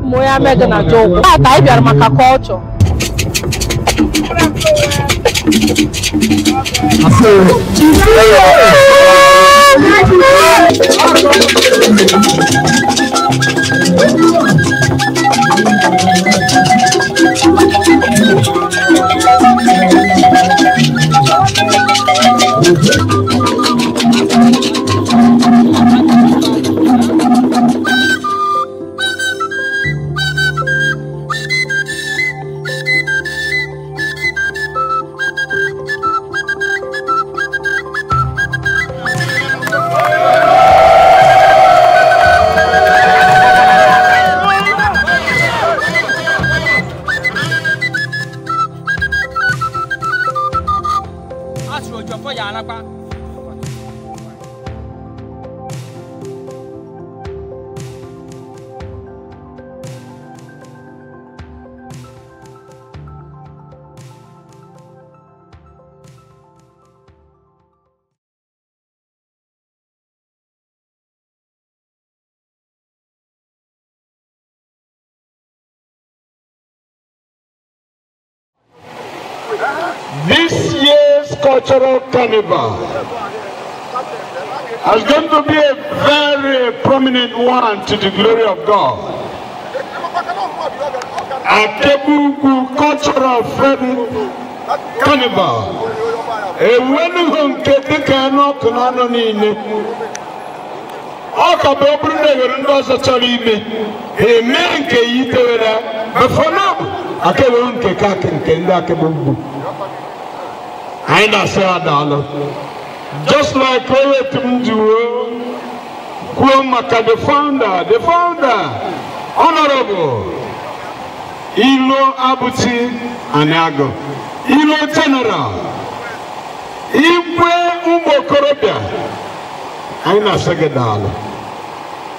Moya Mega na joke. I be maka culture. This year's cultural carnival is going to be a very prominent one to the glory of God. Akebuku Cultural Carnival. A winning Ketikano Kananine. Okabobrune Windows of Chalime. A man can eat it, but for now, Akebunke Kakin Kendakebubu. I say Adalo. Just like Kowetumju, Kwomaka, the founder, Honorable Ilo Abuti Anago, Ilo General, Iwe Umbo Korobia, I say Adalo.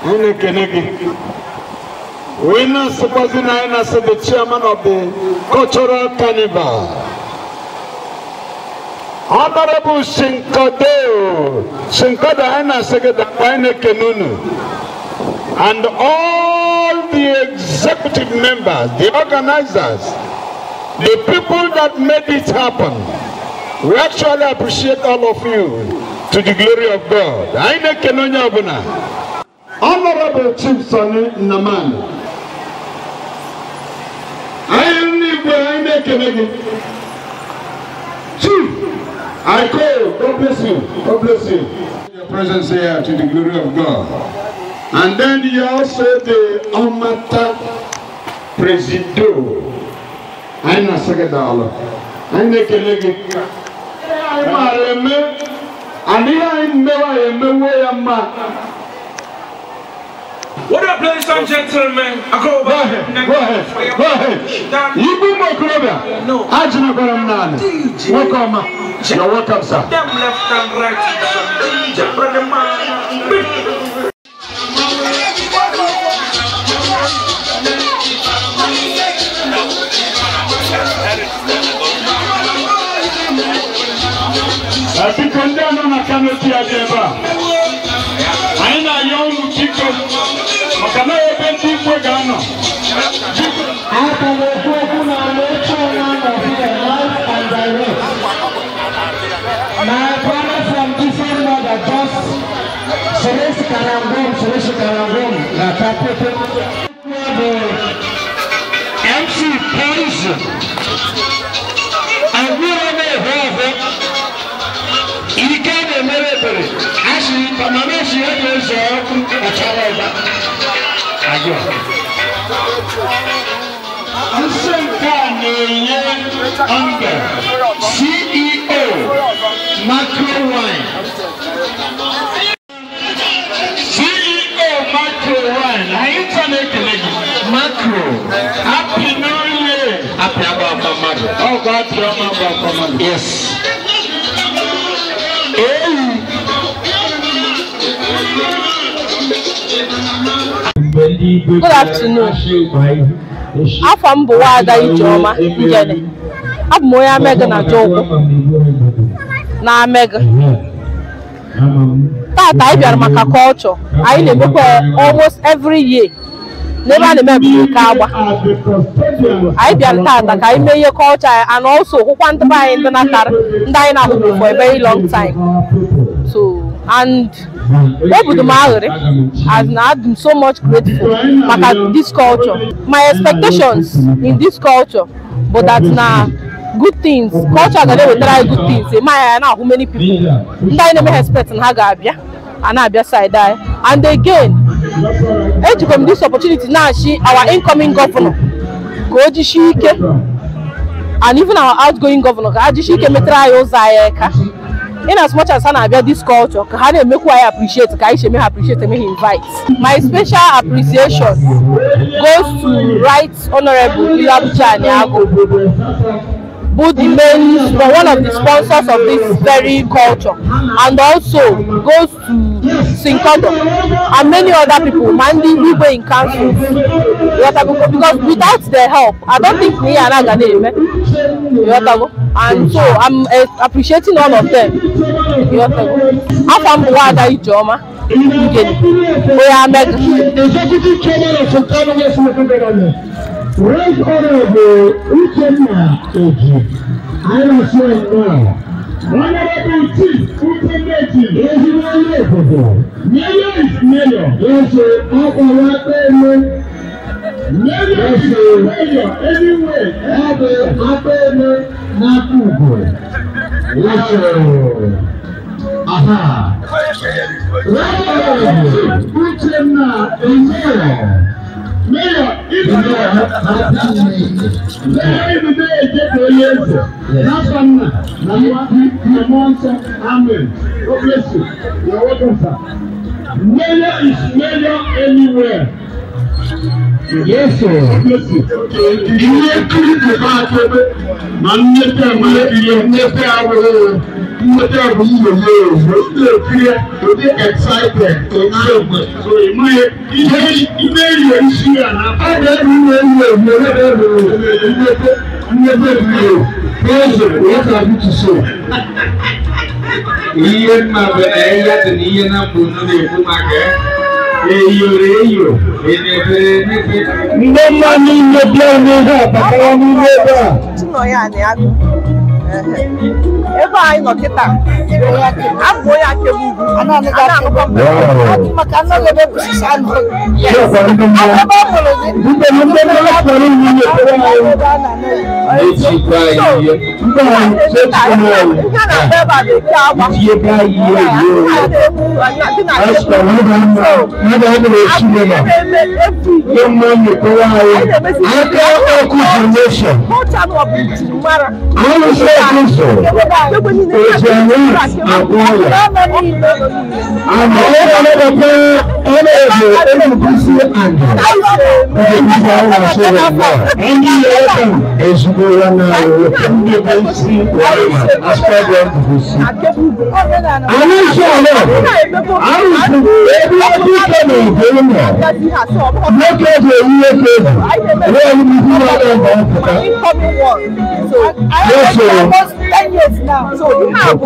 I Kenegi. We're not supposing I say the chairman of the Cultural Carnival. Honorable Shinkado Aina Segeda Paine Kenunu, and all the executive members, the organizers, the people that made it happen, we actually appreciate all of you to the glory of God. Aina Kenonya Abuna. Honorable Chief Sonny Naman. Aina Kenegi. Chief. I call, God bless you, God bless you. Your presence here to the glory of God. And then you also the Amata Presido. Aina Sagadala. Aina Kelegi. Aina What up, ladies and gentlemen? Go ahead. You be more clever. No. Ajna Baramnan. Welcome. You're welcome, sir. Them left and right. DJ, brother man. I think I'm down on a canopy at the bar. I know young chicken. I can open deep for Ghana. My brother from different mother just Suresh Karangom, the MC Poison. And we are there, he came a military. Actually, Pamela, she had a child. CEO Macro Wine. CEO Macro Wine. I internet Macro. Happy New Year. Happy Abba. Oh God, Abba. Yes. Good afternoon. Afam Buwada Ijoma Njene. Ab Moya Mega na joke. Na Mega. Tata I be maka culture. I almost every year. n'ebe a na-eme ike agba anyị bịara tata ka anyị mee ihe culture and also hụkwa ndị be anyị ndị natara ndị anyị na-ahụbu for a very long time so and obodo m aghụrị as na I'm so much grateful maka this culture. My expectations in this culture but that na good things culture ga na-ewetara good things ema na ahụ many people ndị anyị na-eme expect na ha ga-abịa ana-abịa side anyị and again ejikwa m this opportunity na-achị our incoming governor ka o jishi ike and even our outgoing governor ka ha jishi ike metara anyị ụzọ anyị aka in as much as ha na-abịa this culture ka ha na-emekwa anyị appreciate ka anyị sheme ha appreciate eme ha invite. My special appreciation goes to Right Honorable Ilabuchi Aniagwu, who the main one of the sponsors of this very culture, and also goes to Sinkodo and many other people, Mandi Igwe in council. Because without their help, I don't think we are not gonna. And so I'm appreciating all of them. Afam Buwada Ijoma, Executive Chairman of Sultan West Government, Right Honorable Uchenna Oji, I am saying now. Honorable Chief Uchemechi, Mayor is Mayor. Yes, sir. Mayor is Mayor. Anyway, yes, sir. Aha. Right. Uchenna is Mayor. Mayor, if you God bless you. You're welcome, sir. Mayor is mayor anywhere. Yes, sir. God bless you. Excited. What have you to say? Ian Mabaya, the Ian Abunu, ebe anyị nọ kịta abụ onye akebugu maka anaghị emepụsisi anụ so you have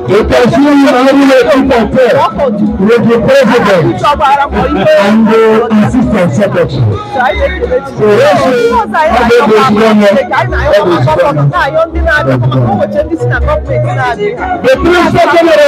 You can see with the president and the assistant secretary. The principal general,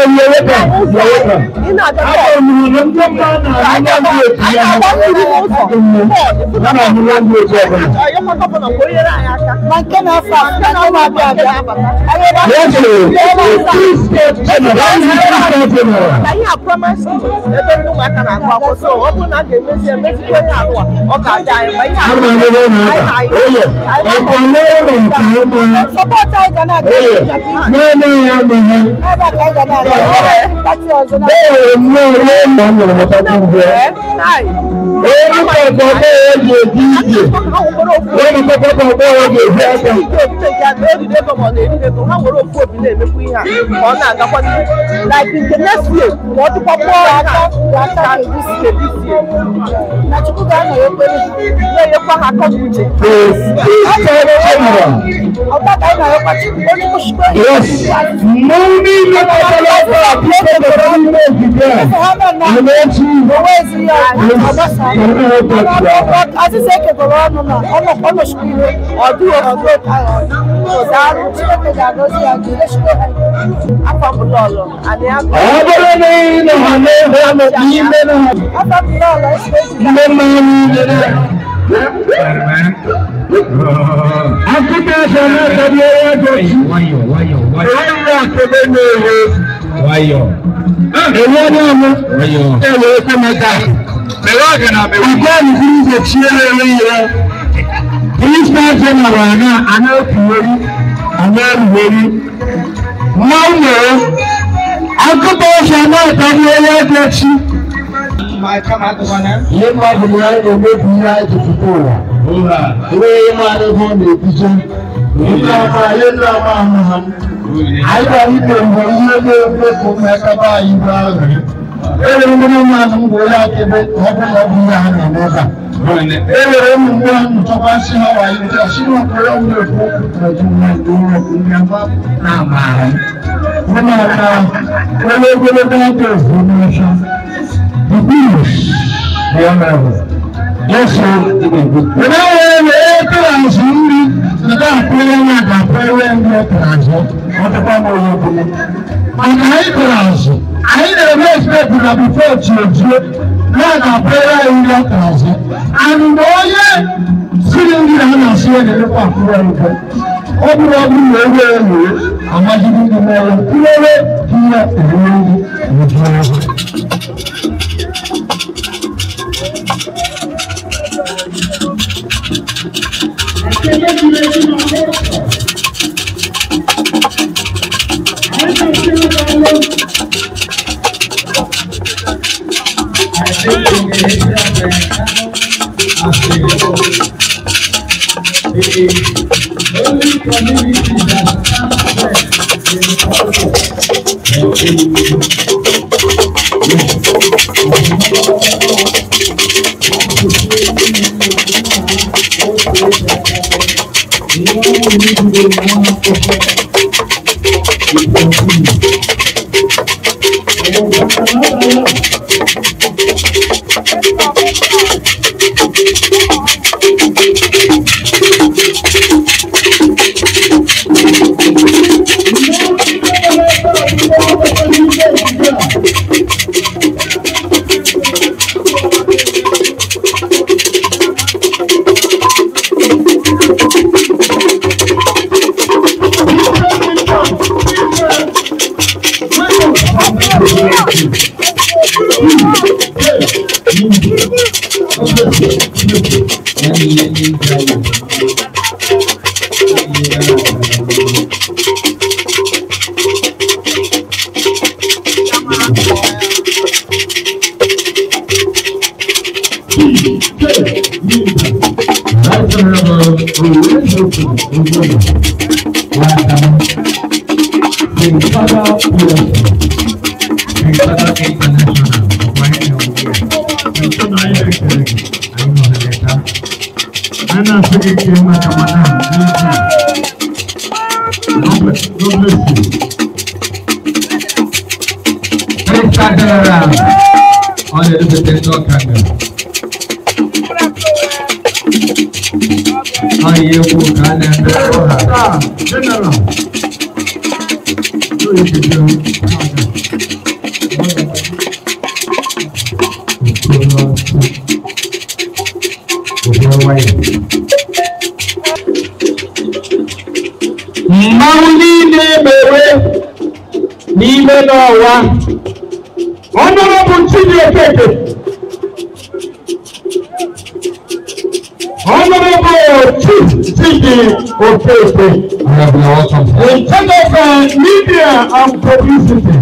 In terms of media and publicity,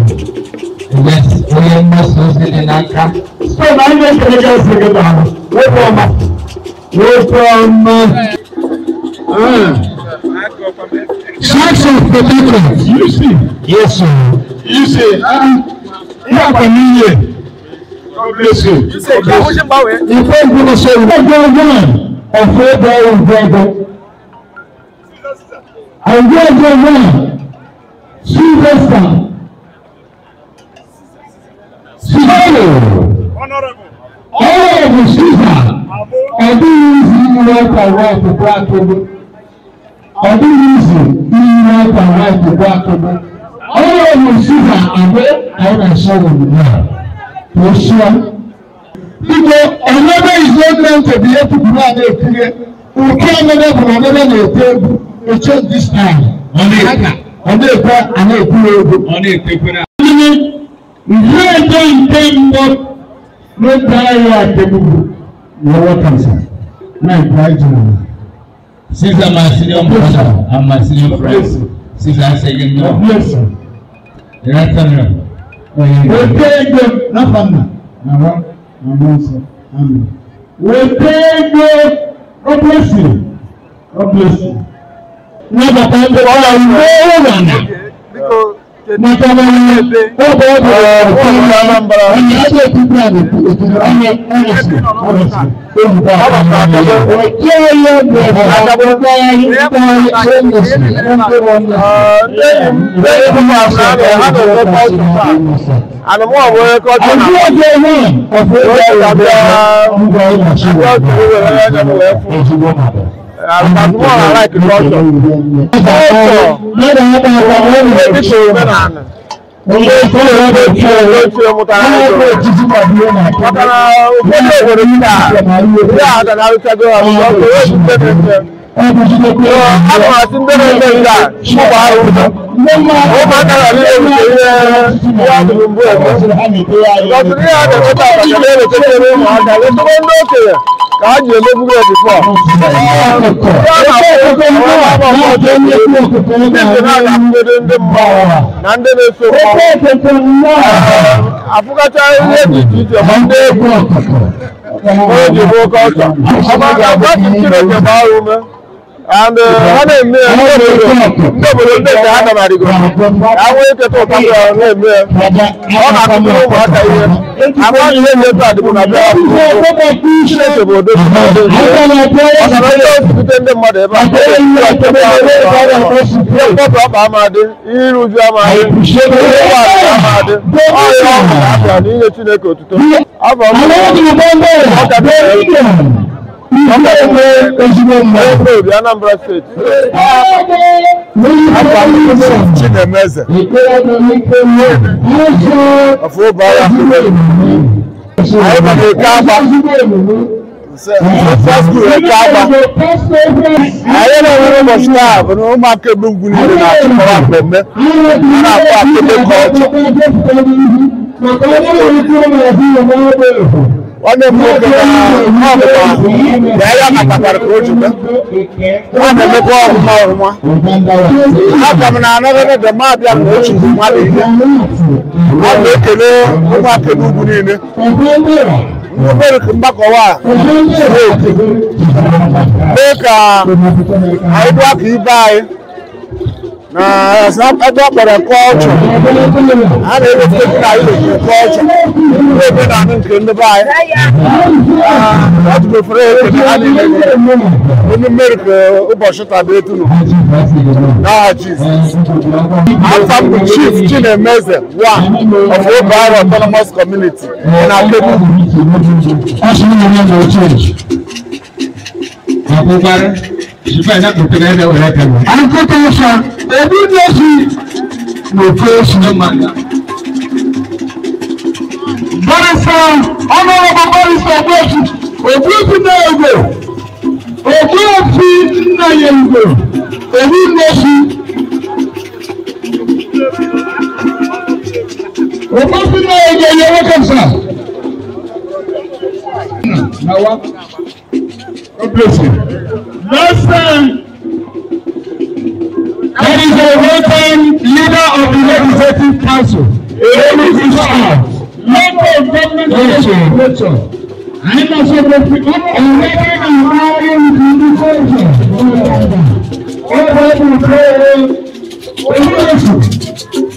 Yes, we must lose it in Anka. So now let's get together. Sacks of potatoes. You see? Yes, sir. You see? God bless you. You say, God bless you. You can't do the same. I go one. I feel very brother. I go one. Sylvester. Honorable. Honorable Caesar. I do use right and right to black people. I do use right and right to black people. Honorable Caesar, I saw them now. For sure. Because another is not meant to be able to provide a clear. We can't never provide a table. It's just this time. On the no die you're welcome, sir. My bride, Caesar, my senior brother, and my senior friend. Caesar, second no. Bless you. Right on. We take the nothing. We take the God bless you. God bless you. Never time to all And Anambra State. Chinemeze. Afobara. One of the it's not about the culture. I don't think I the culture. We're not in the buy. That's good for it. In America, now, Jesus. I'm from the Chief Chinemeze, one of Obara Autonomous Community. And I'll get you find out the together with that. I'm going to say, every day, no first no man. Barrister, Honorable Barrister, Obuku Nago, Obuku Nago, every nation. Obuku Nago, you're welcome, sir. Now what? God bless you. Last time, that is a welcome leader of the Legislative Council. nature. I must have been already married to the culture. All people pray.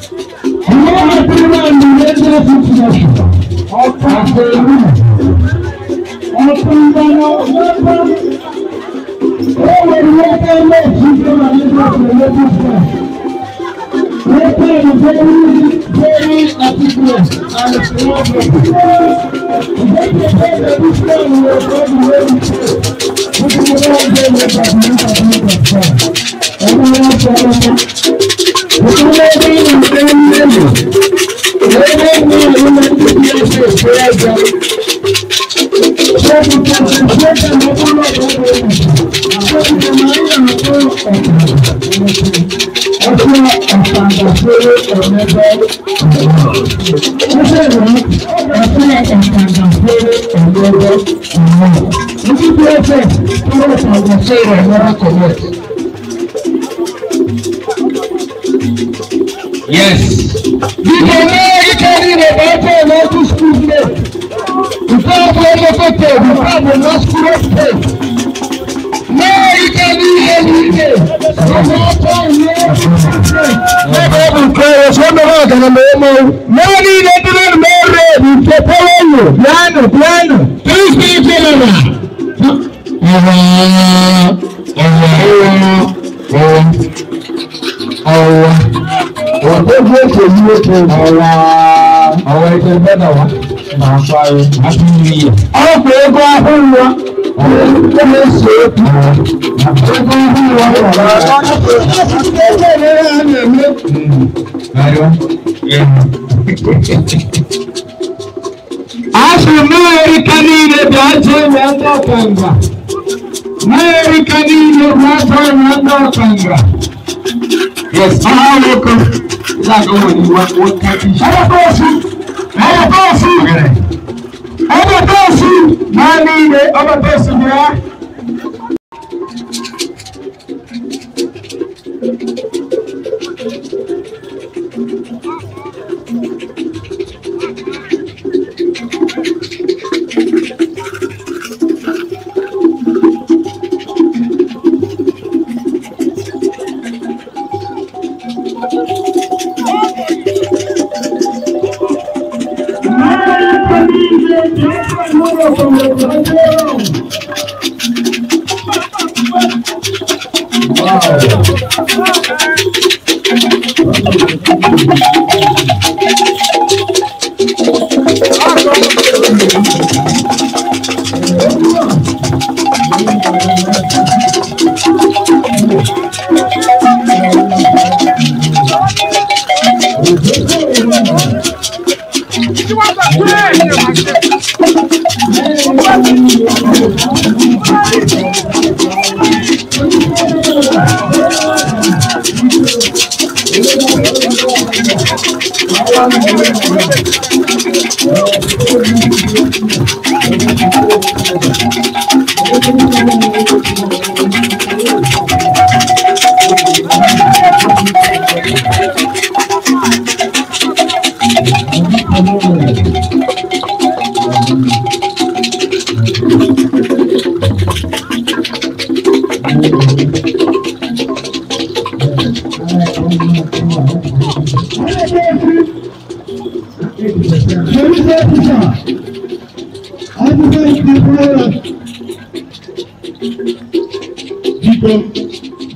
I want to put on the nature situation. All people very articulate and Yes. You can read about it to school. You can't go to the you can't go to school. Now you can read anything. Yes, I look like what country?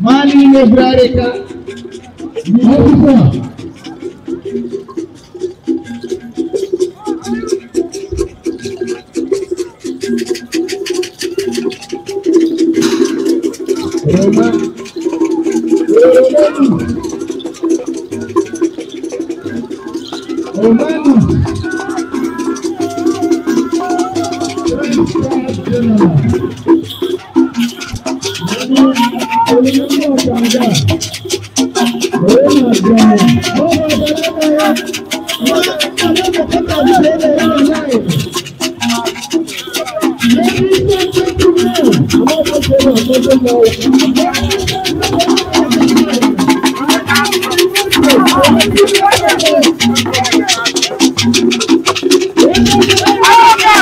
Mani nebrareka Oh,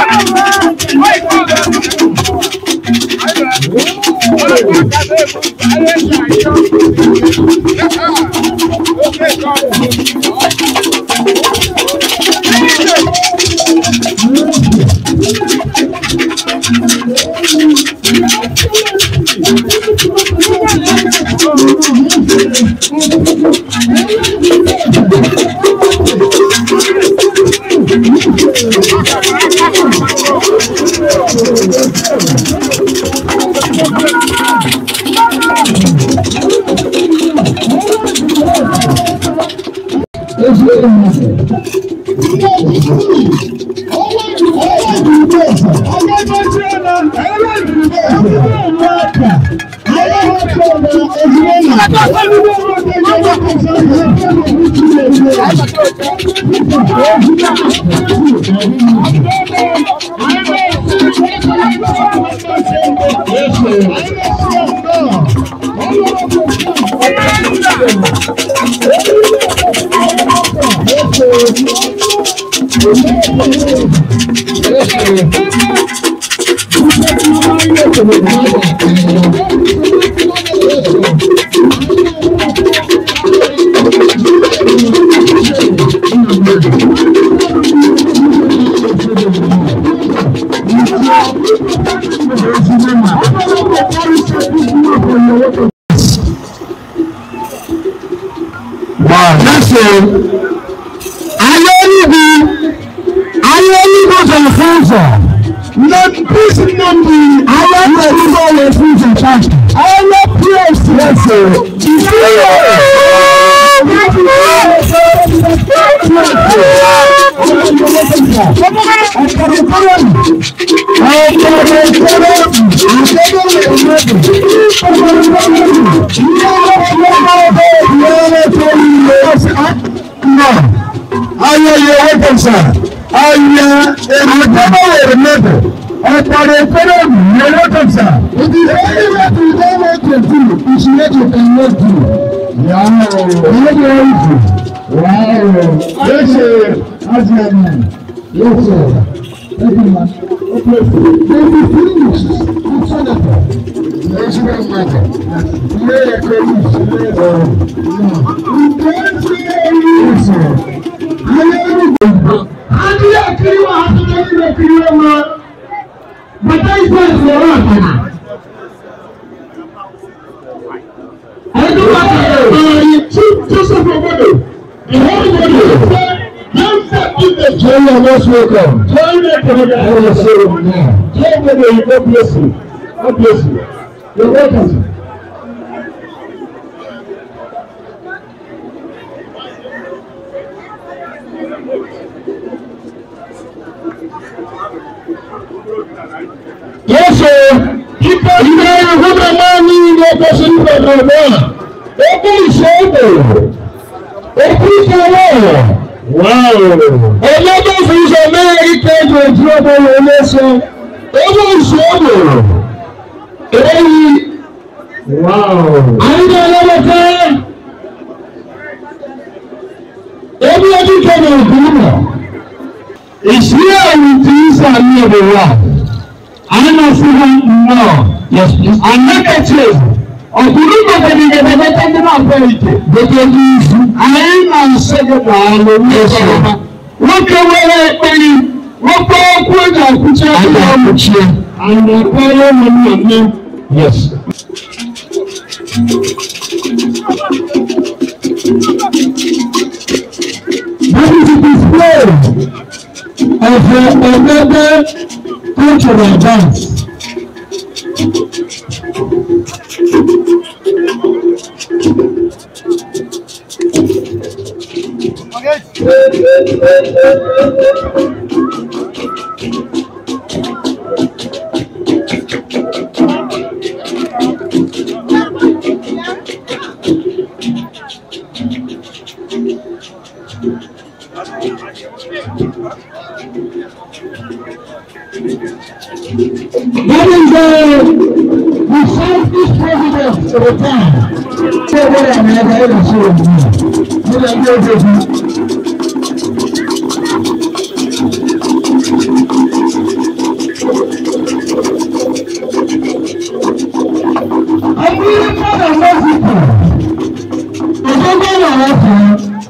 Yes. That is a display of another cultural dance. That is the southeast president of the time. So what I mean, I don't show you. I'm really proud of Mexico. I don't know what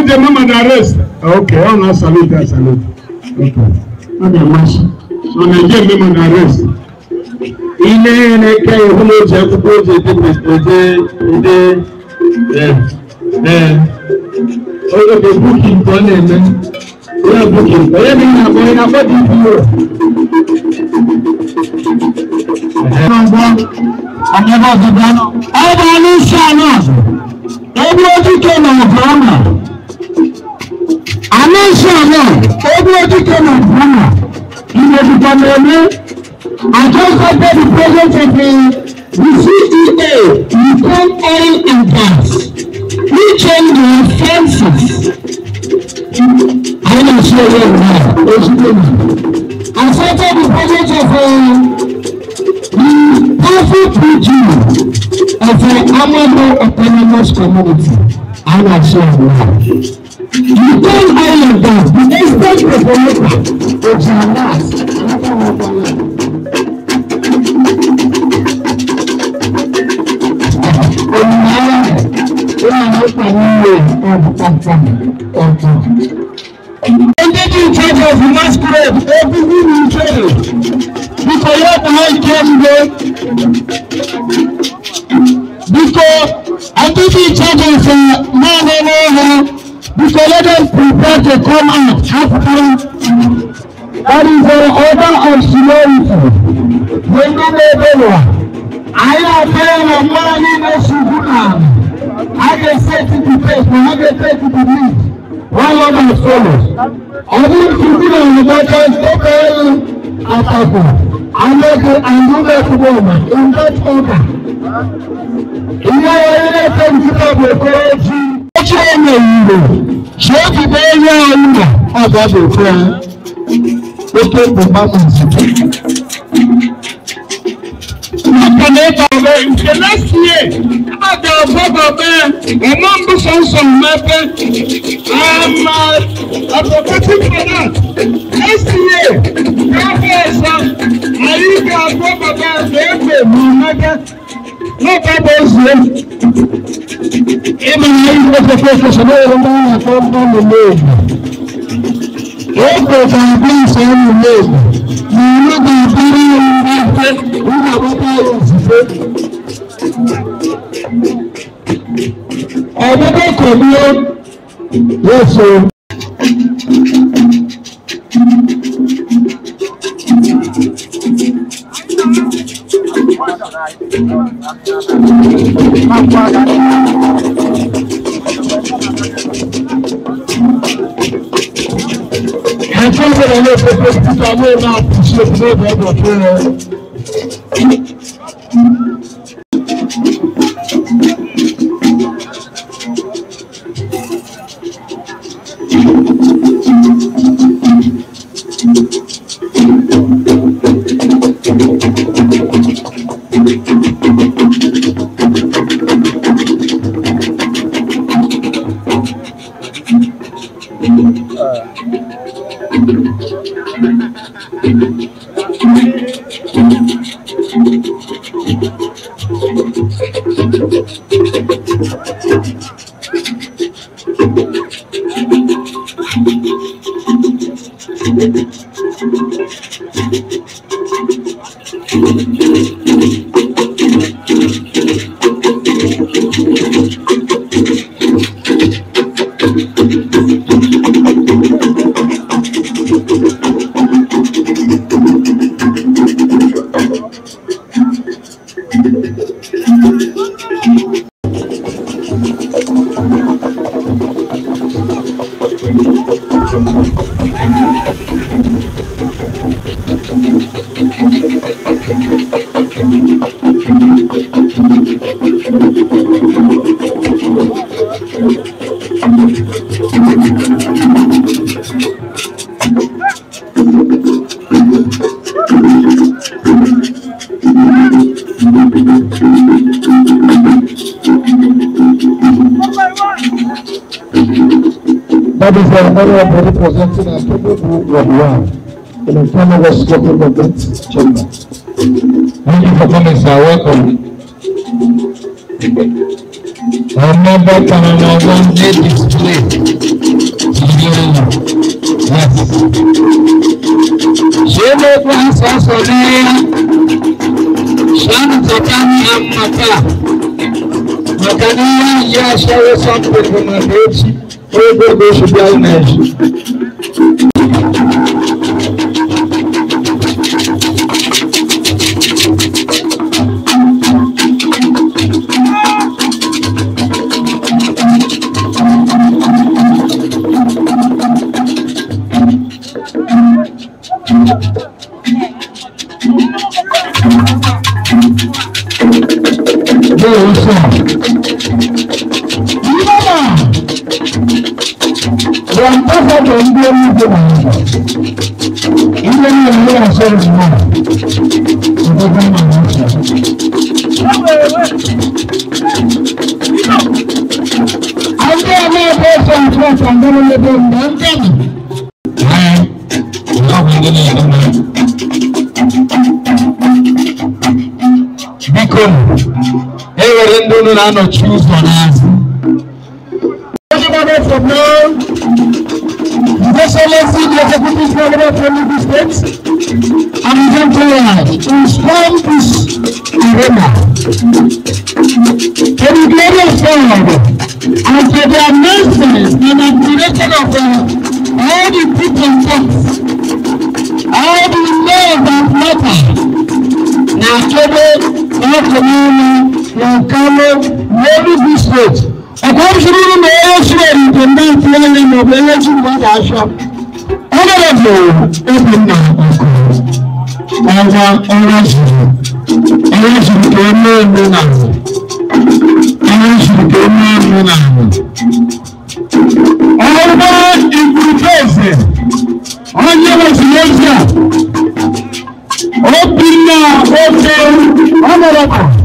the moment arrest. Okay, I'm not salute. Okay. Okay, mash. So Nigeria moment arrest. Ile ke hulo je ko je the booking for them. We are booking. We are going to I just got the presence of the CEA, Ukraine Oil and Gas. We changed the fences. I don't show you now. I started the presence of the perfect region of the Amado Autonomous Community. I don't show you now. Ukraine Oil and Gas, the estate developer of Jandas. In charge of masquerade, everything in trade. Because you have to because I think in charge of no. Because let them prepare to come out after. That is the order of seniority. When you know I am paying a money in Sudan. I can say to the place, I can say to the lead. One of my fellows. I want to be on the bottom, I make it and do that woman in that order. In the next year, I got a man, among the sons of Mepper. I'm advocating for that. Next year, I got a man, no purpose. Even the professional man from the road. What was I being so low? You look at yes, sir. I think that I know that I will not appreciate the That is the honor of representing our people who were one in the Canada Scope Government Chamber. Thank you for coming, sir. Welcome. Our member Canada one day display. hearing you. Yes. Shemo kwa sasa leo. Shani tatani amata. Makania ya shawe sample kwa mabechi. Ogo go shubia uneji. No choose for us. Everybody from now, the Excellency, the Executive Governor from the States, and the Employer to storm this arena. To the glory of God, and to the amazement and admiration of all the people all the love that matter. Now, today, our community. Very good state. I come to you now. Actually, the man planning of the election was our shop. Honorable, open now. Election came in now. Election came in now. Honorable, if you present, on your election, open now. Open, honorable.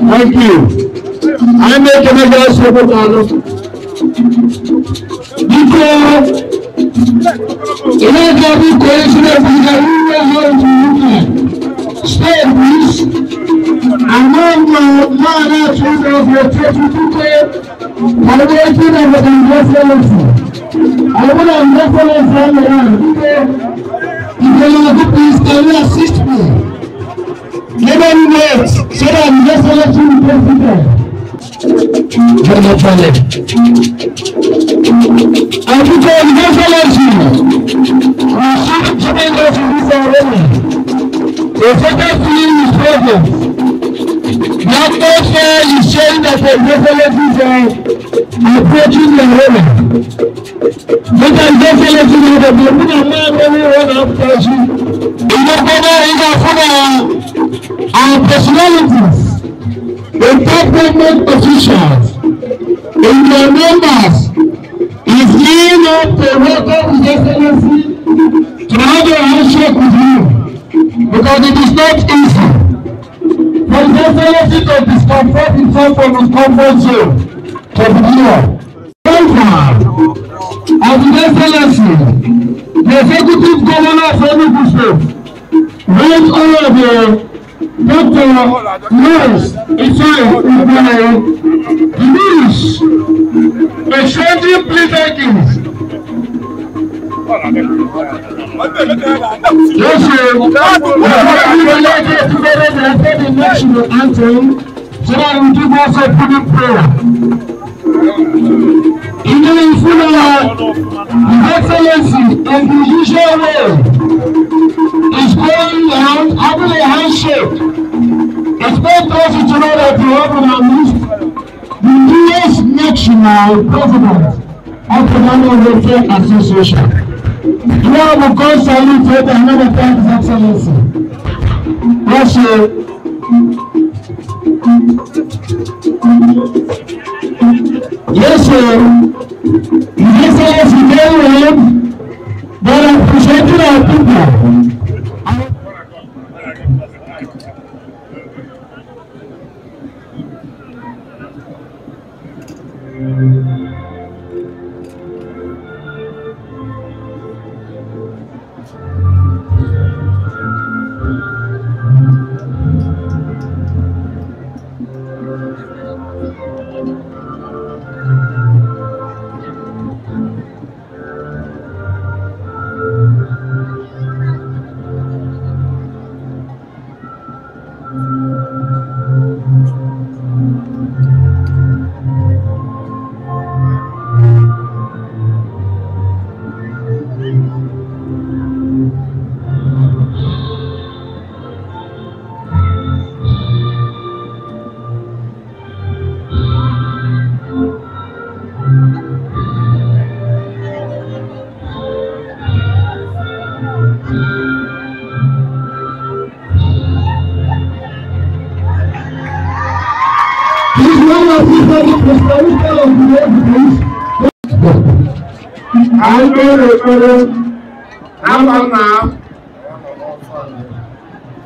Thank you. I make another support because in every coalition of the state peace among the children of the I want to please can you assist me? Never wait so that I'm just electing the president. And because I'm just electing, I'm coming out from this already. The second thing is present. That also is showing that the elections are approaching the women. But I'm just electing the women and man everyone after you. Our personalities, the top government officials, in their members, is gearing up to welcome His Excellency to have a handshake with you, because it is not easy for His Excellency to discomfort himself from his comfort zone to be here. However, as His Excellency, the Executive Governor of Enugu State, raised all of the Dr. Lewis Isaiah Lewis, exchanging plea takings. Yes, sir. We would like to together the national anthem so that we give us a good prayer. In the His Excellency, in the usual way, is going down, having a handshake. Expect us to know that we have on our list the newest national president of the National Welfare Association. Now we go salute to another time His Excellency. Russia. Yes, sir. His Excellency very well, but I'm presenting our people.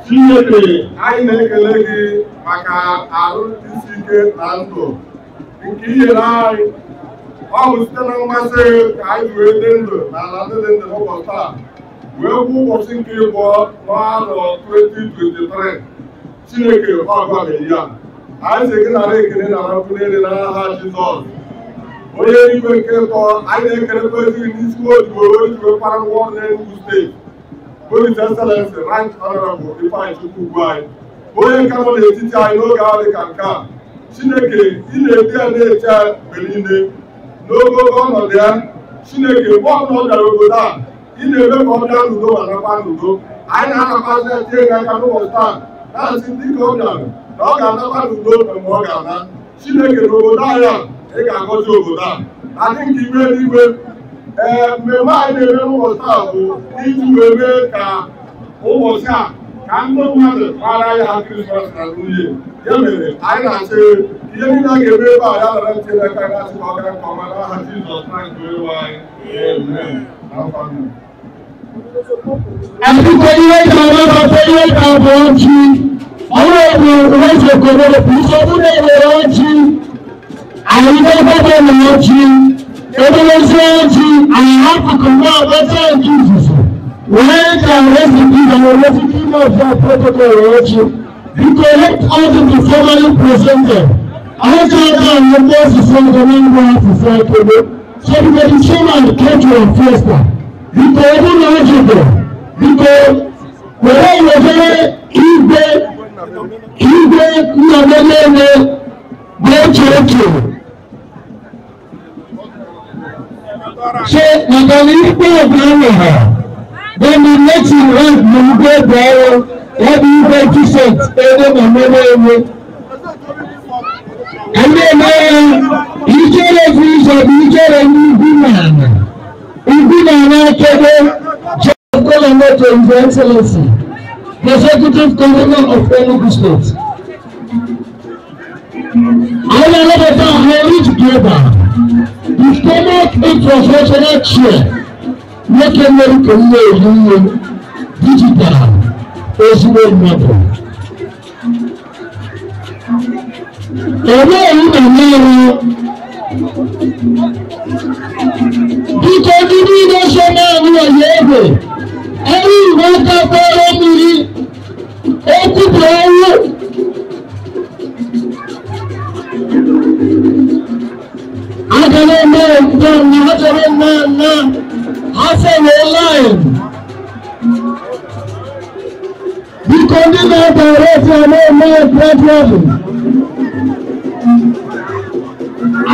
Chineke anyị na-ekele gị maka arụ isi ike na ndụ nke inyere anyị. Ọ bụ site na mmasị ka anyị wee dị ndụ n'ala ndị dị ndụ n'ụbọchị taa wee bụ ụbọchị nke ịbụọ n'arọ 2023. Chineke ọ gwabeghị ya. Anyị sị gị nara ekele na arapụ niile n'aha Jizọs. Onye igwe nke ịtọ anyị na-ekelekwa ezi n'isi odibo ojiwe kwara ngwa n'Enugu steeti. His Excellency Right Honorable Ifeanyi Chukwugwuanyi, onye nke nọ n'etiti anyị n'oge ahụ dị ka nke a. Chineke ị na-ebi ya na-eche mgbe niile n'ogogo ọnọdụ ya. Chineke mgbe ọbụla ọ bịara obodo a ị na-eme ka ọ bịa n'udo ma nakwa n'udo. Anyị na-anakwazi etinye gị aka n'ụbọchị taa na-asị ndị ka ọ bịara na ọ ga-anakwa n'udo mgbe ọ ga-ana. Chineke n'obodo anyị a ị ga-agọzi obodo a adị nke ime n'igwe. Mmemme anyị na-eme n'ụbọchị taa bụ iji wee mee ka ụbọchị a ka ndị mmadụ gbara ya ha Krismas na nwunye. Ya mere anyị na-asị ihe niile a ga-eme ebe a ya lara ntị n'aka na-asị ka ọ gara nke ọma n'aha Jizọs Kraịst bụ Onyenwe anyị. Àdúgbò ilé ìjọba ọ̀pọ̀ ilé ìjọba ọ̀jì. Ọwọ́ ìwé ìwéjì òkòrò ìṣòwò ilé ọ̀jì. Àyíká gbọ́dọ̀ ní ọ̀jì. Ebeleze ọ̀jì àyàkùkù náà bẹ́tẹ̀ ìjìjì. Wọ́n jà rẹ́sìkì àwọn rẹ́sìkì náà fún protocol ọ̀jì. Because let all to be formally presented. Àwọn tí wọ́n bá àwọn bọ́ọ̀sì sọ́dọ̀ ní ìwọ̀n àfìfẹ́ ìkéde. So because the chairman came to our fiesta. Because ọdún náà jùlọ. Because pẹ̀lú ìwọ̀fẹ́ ìgbé nnọ̀mọ́lẹ́wẹ́ gbẹ́jọ́jọ́. Ṣé nàgbàlí pé ọ̀gbọ́n rẹ̀ hà? Bẹ́ẹ̀ni lẹ́tì rẹ̀ gbogbo ẹgbẹ̀rún ẹbí ìgbé jíṣẹ̀t ẹgbẹ́ mọ̀mọ́lẹ́wẹ́. Ẹgbẹ́ mẹ́rin ìjọ́rẹ̀ fún ìṣọ̀bí ìjọ́rẹ̀ ní ìgbìmọ̀ kéde jẹ́ Kọ́lọ́mọ́tò His Excellency, the Executive Governor of Enugu State. Àwọn ọlọ́dọ̀dọ̀ àwọn orí together, the stomach infrastructure chair, lókè mẹ́ríkà ní èyí digital ezigbo mmadụ. Ẹ̀rọ èyí nà n'ẹ̀rọ. Bíkọ́ nínú ìdọ́sọ náà ní ọ̀yẹ́ ẹ̀bẹ̀, ẹ̀rí ìwé kápẹ́rẹ́ mmiri, ekwupụ ọnwụ. Agara eme nke na ha chọrọ nna ha fọwọ́ line. Bíkọ́ ndị na-abara efu ọmụ eme problem.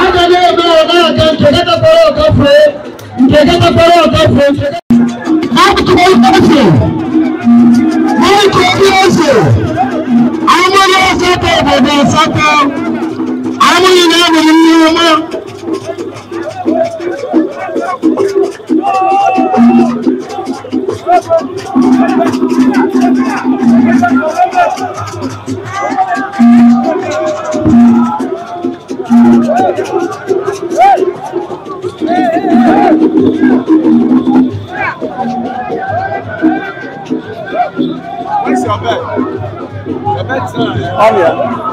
Agara eme ọ̀gá aka nke gatapara ọ̀kafe, nke gatapara ọ̀kafe, nke gatapara ọ̀kafe. N'oge ndị ose, amụghị asatọ obodo asatọ, amụghị na amụghị ndị ọma. Where's your bed? Your bed's on here. Oh, yeah.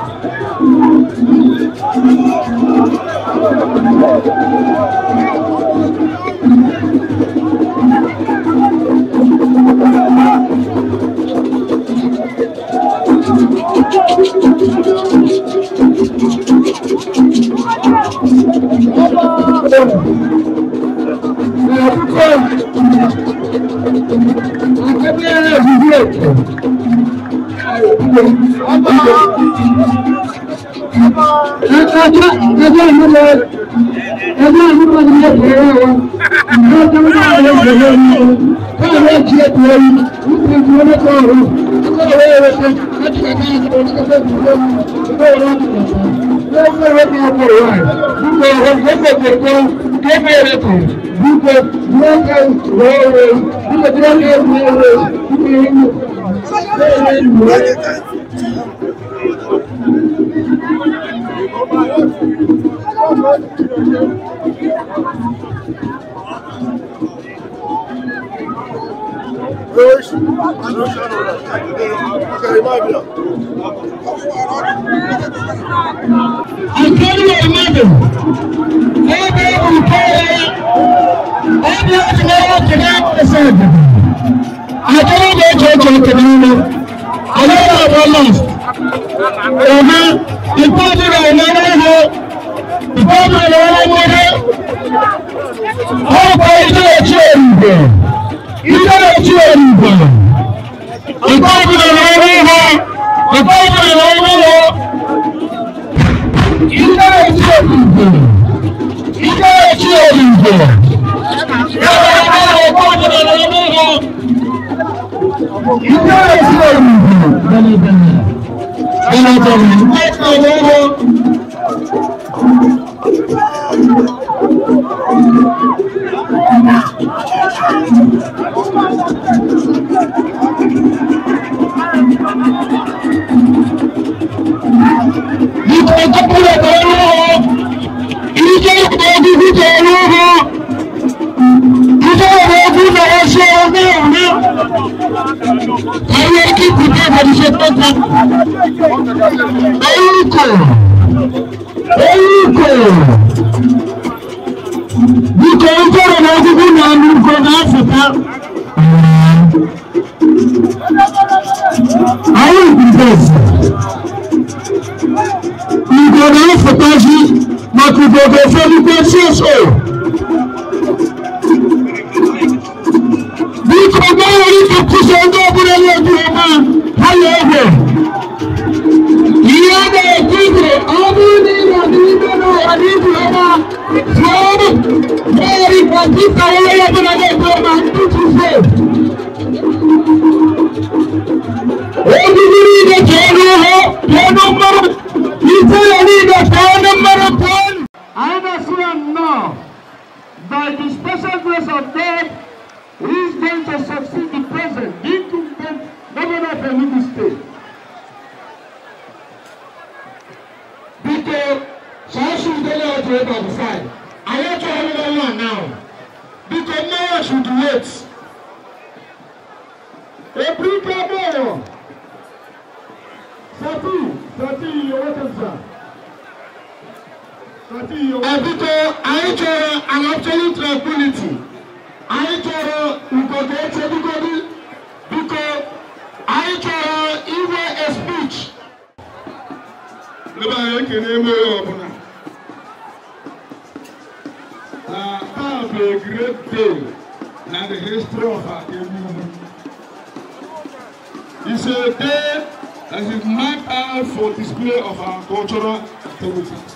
It's a day that is marked out for display of our cultural activities.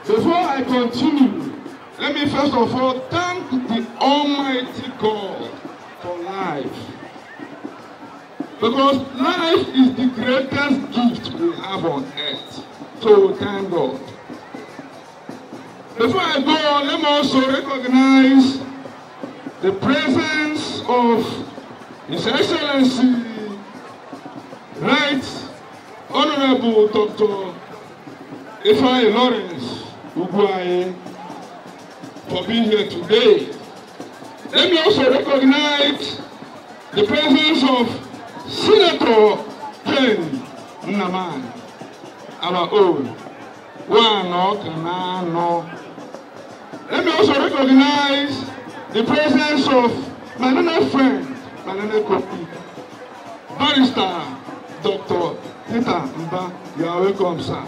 Before I continue, let me first of all thank the Almighty God for life. Because life is the greatest gift we have on earth. So thank God. Before I go on, let me also recognize the presence of His Excellency, Right Honorable Dr. Ifeanyi Lawrence Ugwuanyi, for being here today. Let me also recognize the presence of Senator Ken Nnaman, our own. Let me also recognize the presence of my little friend, my little copy, Barrister Dr. Peter Mba. You are welcome, sir.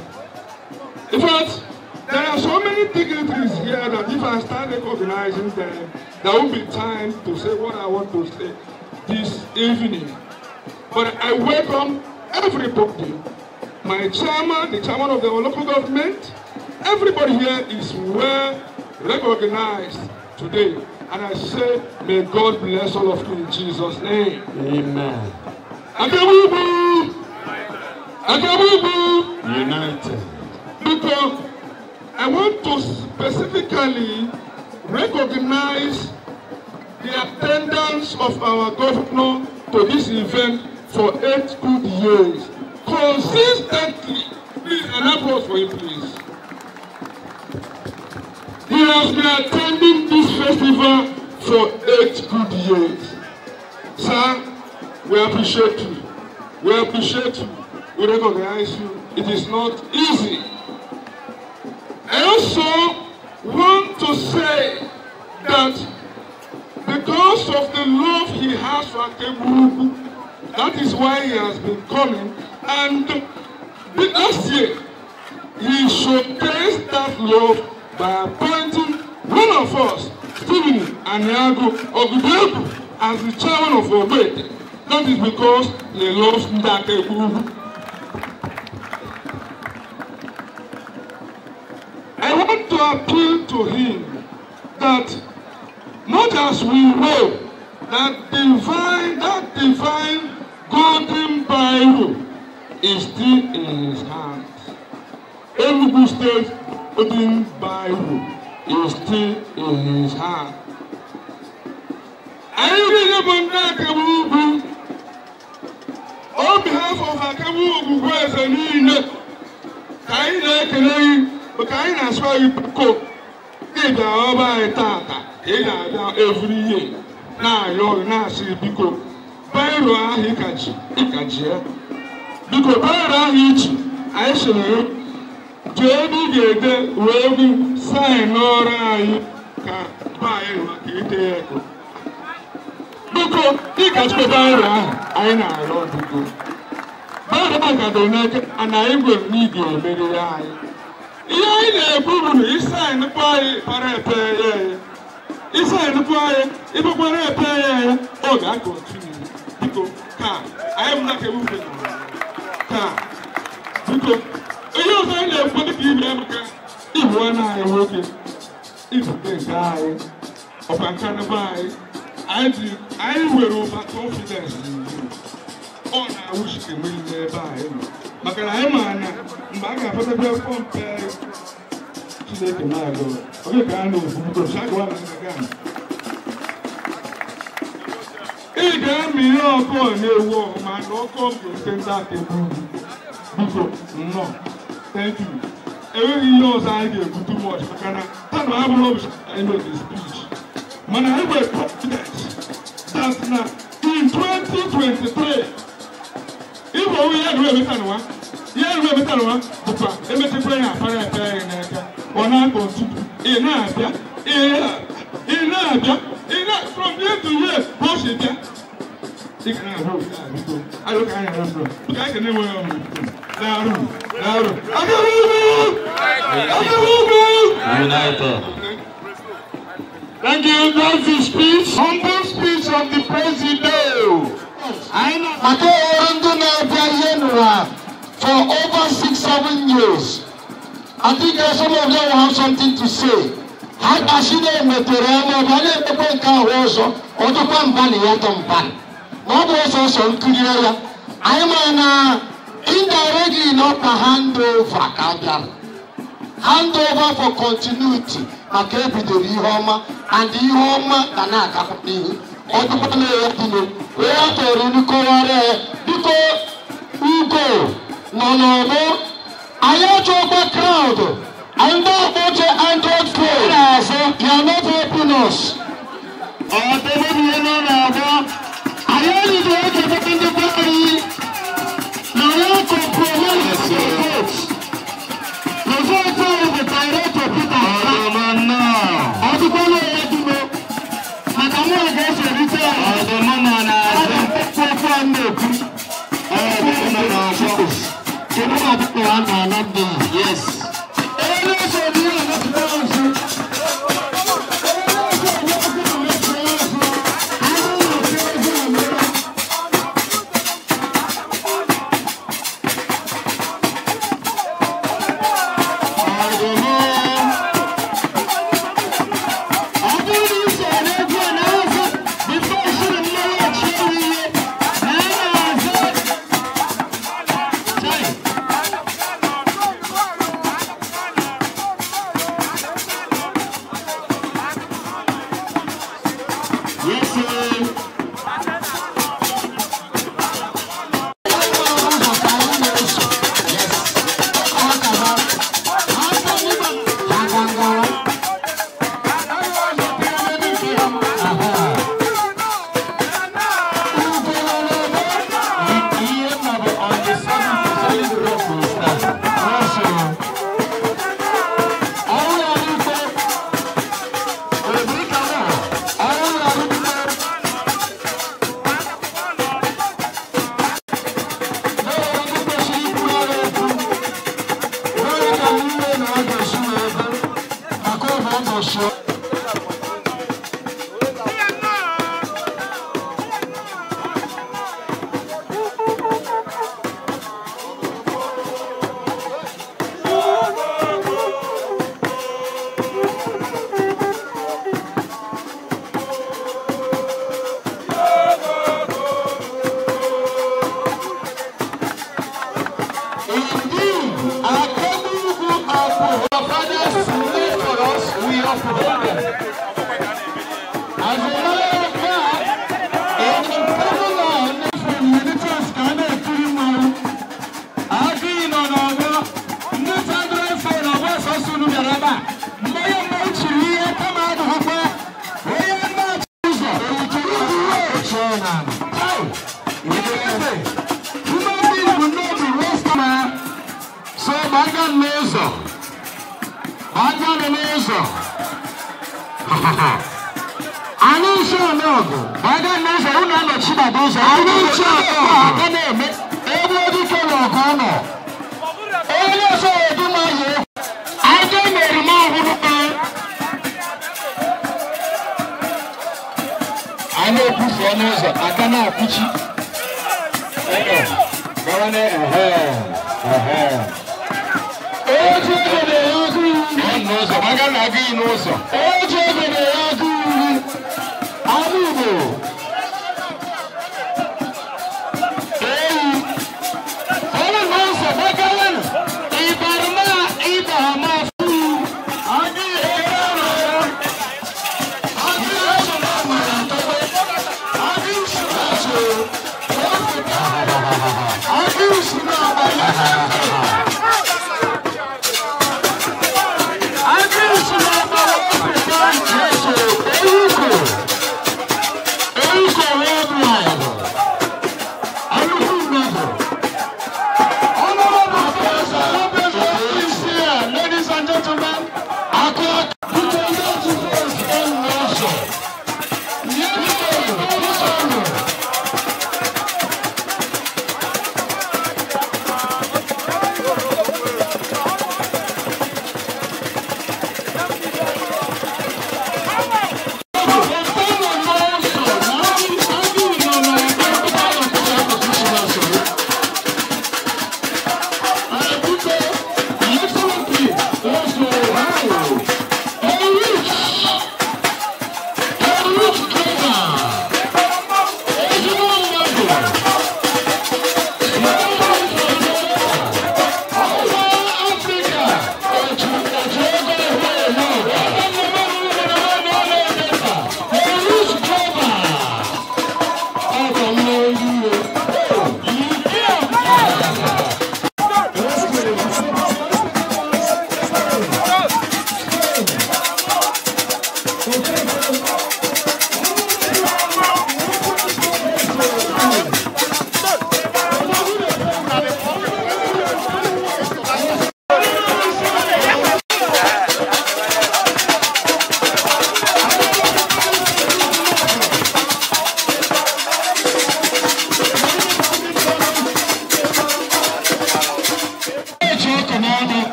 In fact, there are so many dignitaries here that if I start recognizing them, there won't be time to say what I want to say this evening. But I welcome everybody. My chairman, the chairman of the local government, everybody here is well recognized today. And I say, may God bless all of you in Jesus' name. Amen. Akabubu! United. Because I want to specifically recognize the attendance of our governor to this event for 8 good years. Consistently. Please, an applause for him, please. He has been attending this festival for 8 good years. Sir, we appreciate you. We appreciate you. We recognize you. It is not easy. I also want to say that because of the love he has for Akebubu, that is why he has been coming. And last year, he showcased that love by appointing one of us, Stephen Aniago Ogudebu, as the chairman of Obed. That is because he loves Akebubu. I want to appeal to him that not as we know that divine golden Bible is still in his hands. Enugu State golden Bible is still in his hands. I really want Akebubu on behalf of Akebubu Kaina Swai Cook, they are by Tata, every year. Now you're not see because Byra Hikachi, because Byra Hichi, I should Jody Gate, Waving, Sign or I can buy it. Because he can speak Byra, I know to go. Byra can donate, and I will need you very high. Yeah, is sign the pie for a pay. Is sign the pie if I want to pay. Oh, that continues. Because I am not a woman. Because you find a funny America. If one eye working, if they die of a kind of buy, I will over confidence in you. Oh, I wish you can win there by. Makalaiman, Maga for the bell compare to take a mago. Okay, can do because I go again. It can be no call, no war, man, no come to send that to no, thank you. Every year I give too much. I know this speech. Man, I have confidence that now in 2023. If we had one, yeah, we have one, Papa, everything playing a fire or not go to from year to year, bullshit. I look at him, but I can never. Thank you. That's the speech, humble speech of the president. For over 6-7 years. I think some of them will have something to say. How does she know Meteorama? Or the company yet on pan? Not also clear. I am indirectly not a handover for continuity. Makebi the Rihoma and the Homa Tanaka. Or the Panay, we are to Runukovare because Ugo. No. I have to crowd. And now go to Android phone. You are not helping us. Oh, baby, you know now. I only do it to the body. Now you compromise your votes. The vote of the director Peter. Oh, man, no. I don't know what to do. I don't know against the return. I don't know, man. I don't know. Yes. I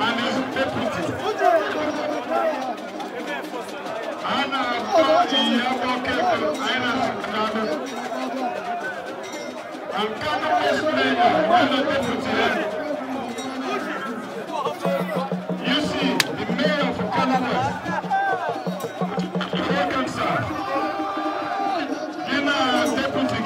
and his deputy. and Cannabis Mayor, one of the you see, the mayor of Cannabis. Welcome, sir. You know, deputy.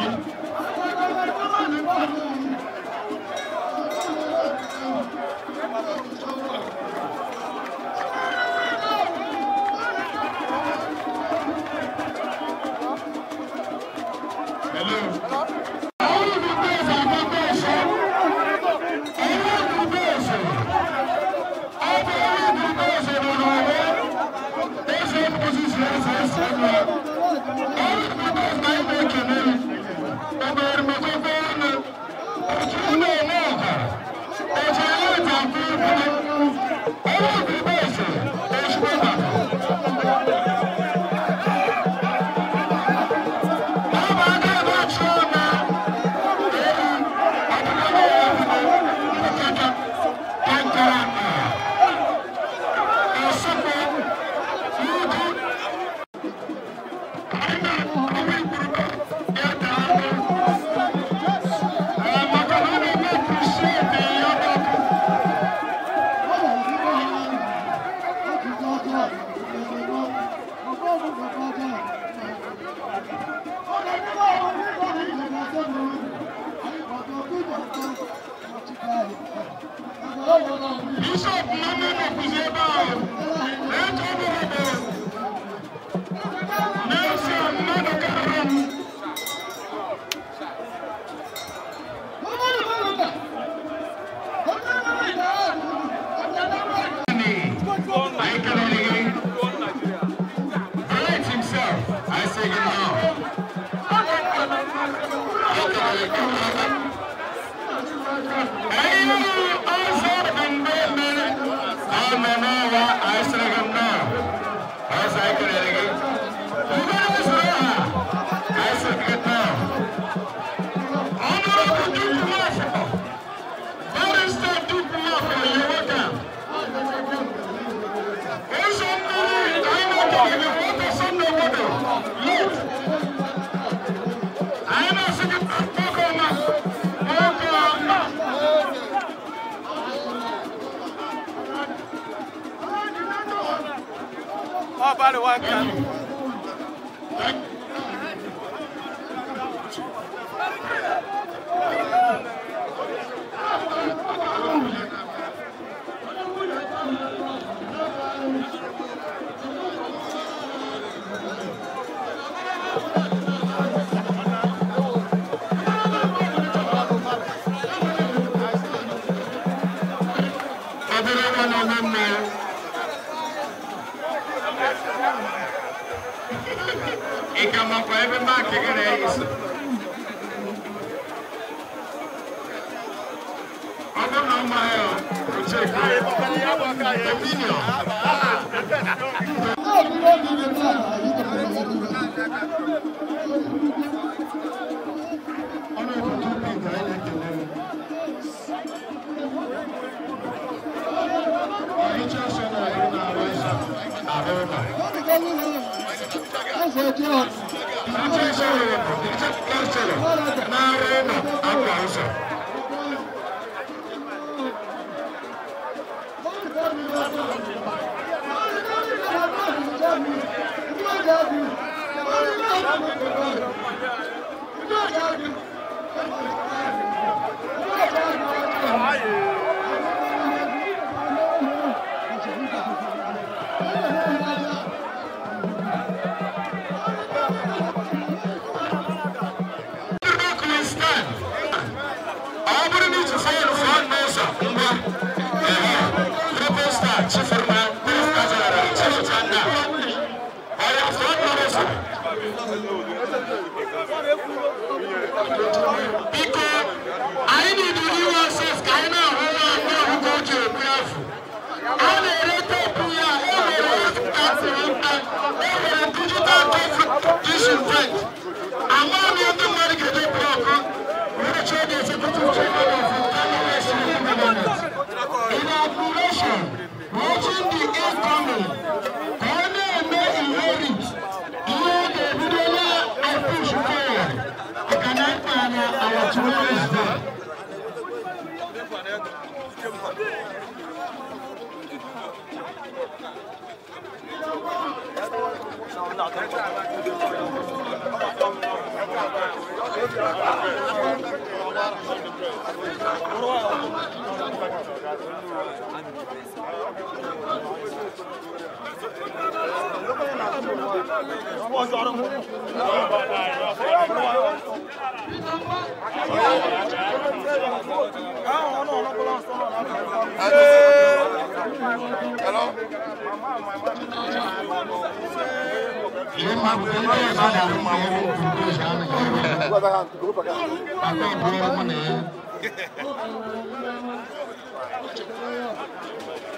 Our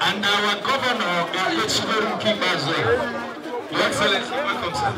And our governor, Excellency King Bazo. Your Excellency, welcome, sir.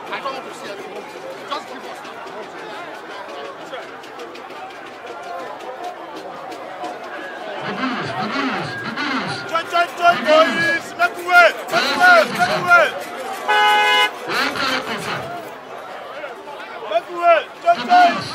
I don't want to see anyone. Just give us. Join, boys! Make way! Join! Make way, boys! Join! Join, boys!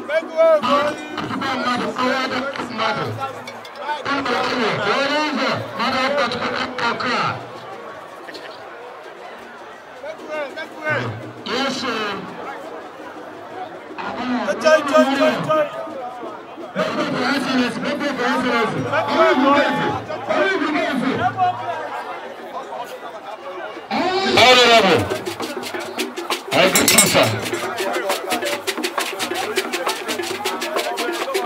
Make way, Yes, sir. Join. Honorable. I greet you, sir.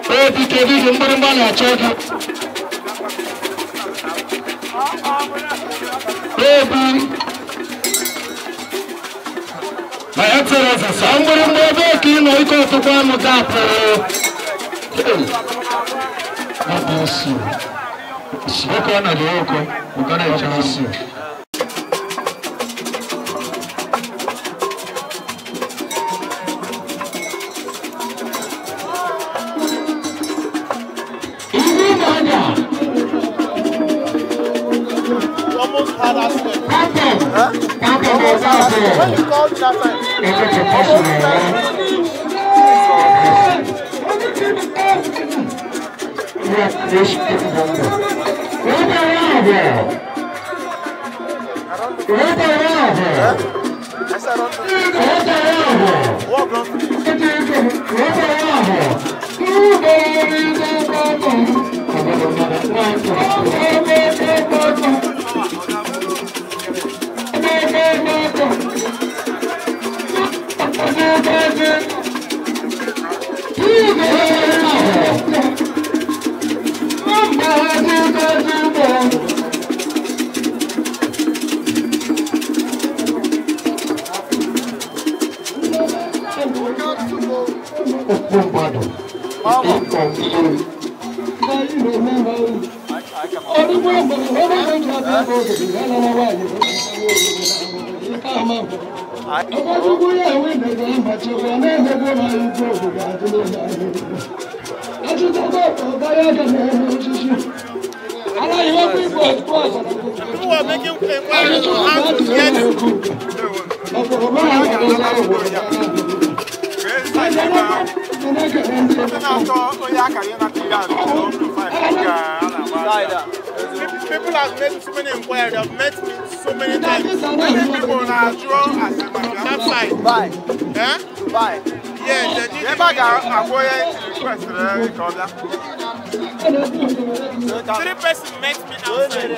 Baby, Kevin, you're going Baby, My Excellency, somebody more keen or you go to one of that. God bless you. Smoke on the local, we're going to introduce you. When you called that time, people were making inquiries on how to get people have made so many inquiries, they have met me so many times. Many people now draw as that side. Bye. Eh? Bye. Yes, they never got request. 3 persons met me outside.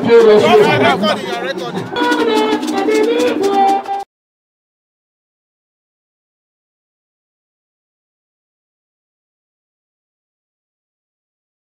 You're recording.